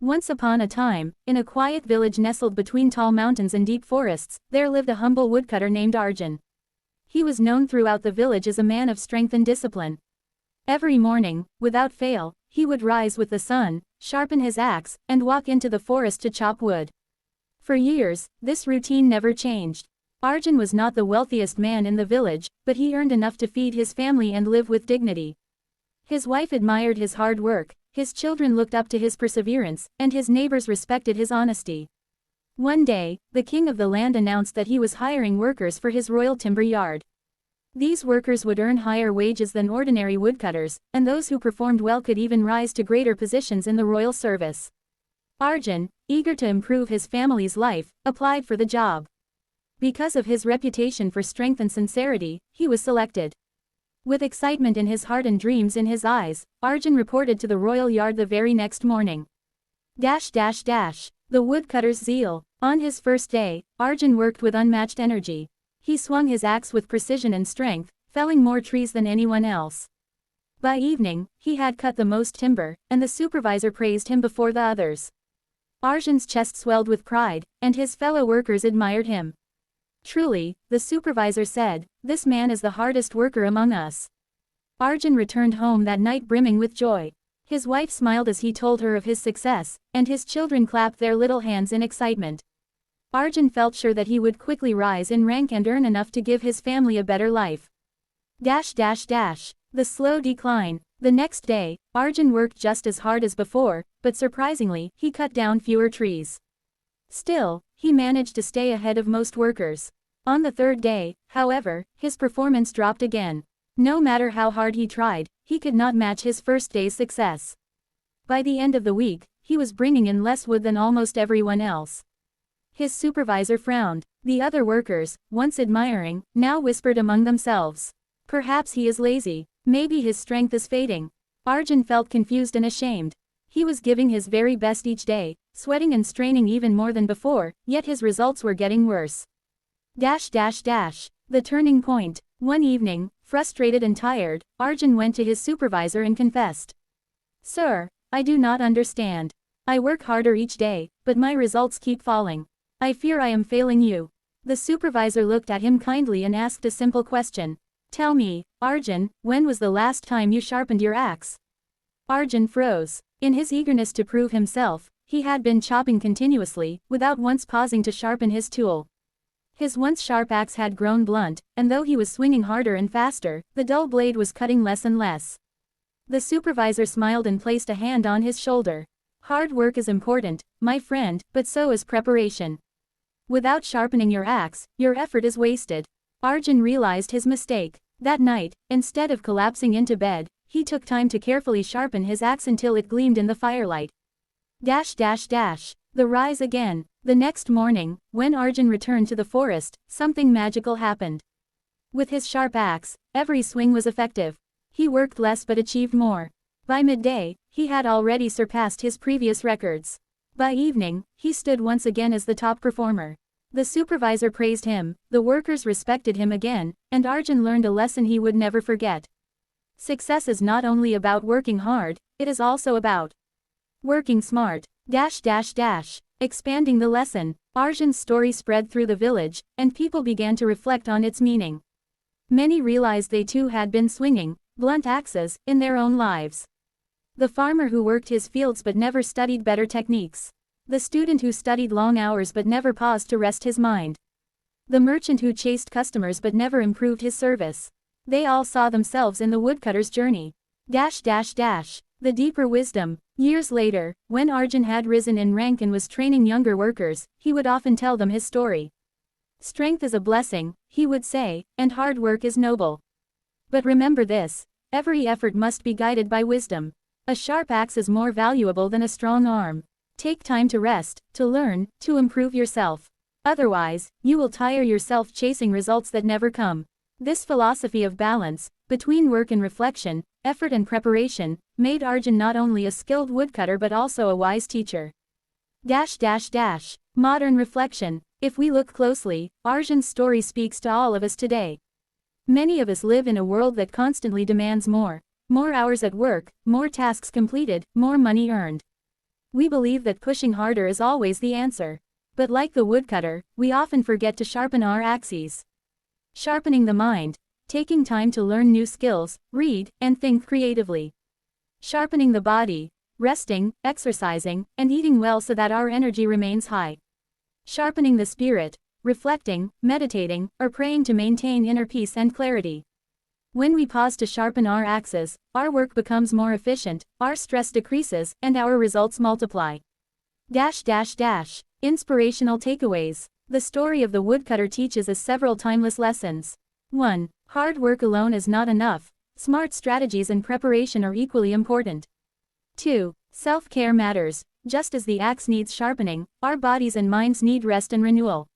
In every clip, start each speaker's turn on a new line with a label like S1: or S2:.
S1: Once upon a time, in a quiet village nestled between tall mountains and deep forests, there lived a humble woodcutter named Arjun. He was known throughout the village as a man of strength and discipline. Every morning, without fail, he would rise with the sun, sharpen his axe, and walk into the forest to chop wood. For years, this routine never changed. Arjun was not the wealthiest man in the village, but he earned enough to feed his family and live with dignity. His wife admired his hard work, his children looked up to his perseverance, and his neighbors respected his honesty. One day, the king of the land announced that he was hiring workers for his royal timber yard. These workers would earn higher wages than ordinary woodcutters, and those who performed well could even rise to greater positions in the royal service. Arjun, eager to improve his family's life, applied for the job. Because of his reputation for strength and sincerity, he was selected. With excitement in his heart and dreams in his eyes, Arjun reported to the royal yard the very next morning. The woodcutter's zeal. On his first day, Arjun worked with unmatched energy. He swung his axe with precision and strength, felling more trees than anyone else. By evening, he had cut the most timber, and the supervisor praised him before the others. Arjun's chest swelled with pride, and his fellow workers admired him. Truly, the supervisor said, this man is the hardest worker among us. Arjun returned home that night brimming with joy. His wife smiled as he told her of his success, and his children clapped their little hands in excitement. Arjun felt sure that he would quickly rise in rank and earn enough to give his family a better life. The slow decline. The next day, Arjun worked just as hard as before, but surprisingly, he cut down fewer trees. Still, he managed to stay ahead of most workers. On the third day, however, his performance dropped again. No matter how hard he tried, he could not match his first day's success. By the end of the week, he was bringing in less wood than almost everyone else. His supervisor frowned. The other workers, once admiring, now whispered among themselves. Perhaps he is lazy. Maybe his strength is fading. Arjun felt confused and ashamed. He was giving his very best each day, sweating and straining even more than before, yet his results were getting worse. The turning point. One evening, frustrated and tired, Arjun went to his supervisor and confessed. Sir, I do not understand. I work harder each day, but my results keep falling. I fear I am failing you. The supervisor looked at him kindly and asked a simple question. Tell me, Arjun, when was the last time you sharpened your axe? Arjun froze. In his eagerness to prove himself, he had been chopping continuously, without once pausing to sharpen his tool. His once sharp axe had grown blunt, and though he was swinging harder and faster, the dull blade was cutting less and less. The supervisor smiled and placed a hand on his shoulder. Hard work is important, my friend, but so is preparation. Without sharpening your axe, your effort is wasted. Arjun realized his mistake. That night, instead of collapsing into bed, he took time to carefully sharpen his axe until it gleamed in the firelight. The rise again. The next morning, when Arjun returned to the forest, something magical happened. With his sharp axe, every swing was effective. He worked less but achieved more. By midday, he had already surpassed his previous records. By evening, he stood once again as the top performer. The supervisor praised him, the workers respected him again, and Arjun learned a lesson he would never forget. Success is not only about working hard, it is also about working smart. Expanding the lesson, Arjun's story spread through the village, and people began to reflect on its meaning. Many realized they too had been swinging blunt axes in their own lives. The farmer who worked his fields but never studied better techniques. The student who studied long hours but never paused to rest his mind. The merchant who chased customers but never improved his service. They all saw themselves in the woodcutter's journey. The deeper wisdom. Years later, when Arjun had risen in rank and was training younger workers, he would often tell them his story. Strength is a blessing, he would say, and hard work is noble. But remember this, every effort must be guided by wisdom. A sharp axe is more valuable than a strong arm. Take time to rest, to learn, to improve yourself. Otherwise, you will tire yourself chasing results that never come. This philosophy of balance, between work and reflection, effort and preparation, made Arjun not only a skilled woodcutter but also a wise teacher. Modern reflection. If we look closely, Arjun's story speaks to all of us today. Many of us live in a world that constantly demands more. More hours at work, more tasks completed, more money earned. We believe that pushing harder is always the answer. But like the woodcutter, we often forget to sharpen our axes. Sharpening the mind. Taking time to learn new skills, read, and think creatively. Sharpening the body. Resting, exercising, and eating well so that our energy remains high. Sharpening the spirit. Reflecting, meditating, or praying to maintain inner peace and clarity. When we pause to sharpen our axes, our work becomes more efficient, our stress decreases, and our results multiply. Inspirational takeaways. The story of the woodcutter teaches us several timeless lessons. 1. Hard work alone is not enough. Smart strategies and preparation are equally important. 2. Self-care matters. Just as the axe needs sharpening, our bodies and minds need rest and renewal.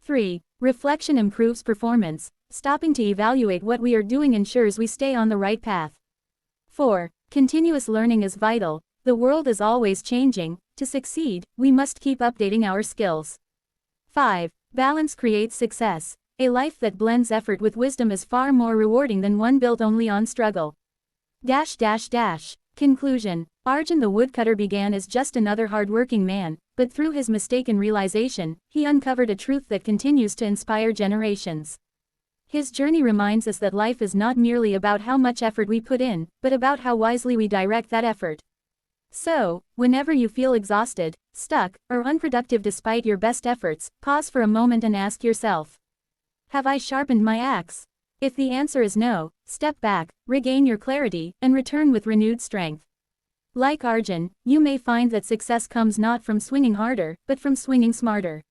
S1: 3. Reflection improves performance. Stopping to evaluate what we are doing ensures we stay on the right path. 4. Continuous learning is vital. The world is always changing. To succeed, we must keep updating our skills. 5. Balance creates success. A life that blends effort with wisdom is far more rewarding than one built only on struggle. Conclusion. Arjun the woodcutter began as just another hard-working man, but through his mistaken realization, he uncovered a truth that continues to inspire generations. His journey reminds us that life is not merely about how much effort we put in, but about how wisely we direct that effort. So, whenever you feel exhausted, stuck, or unproductive despite your best efforts, pause for a moment and ask yourself, have I sharpened my axe? If the answer is no, step back, regain your clarity, and return with renewed strength. Like Arjun, you may find that success comes not from swinging harder, but from swinging smarter.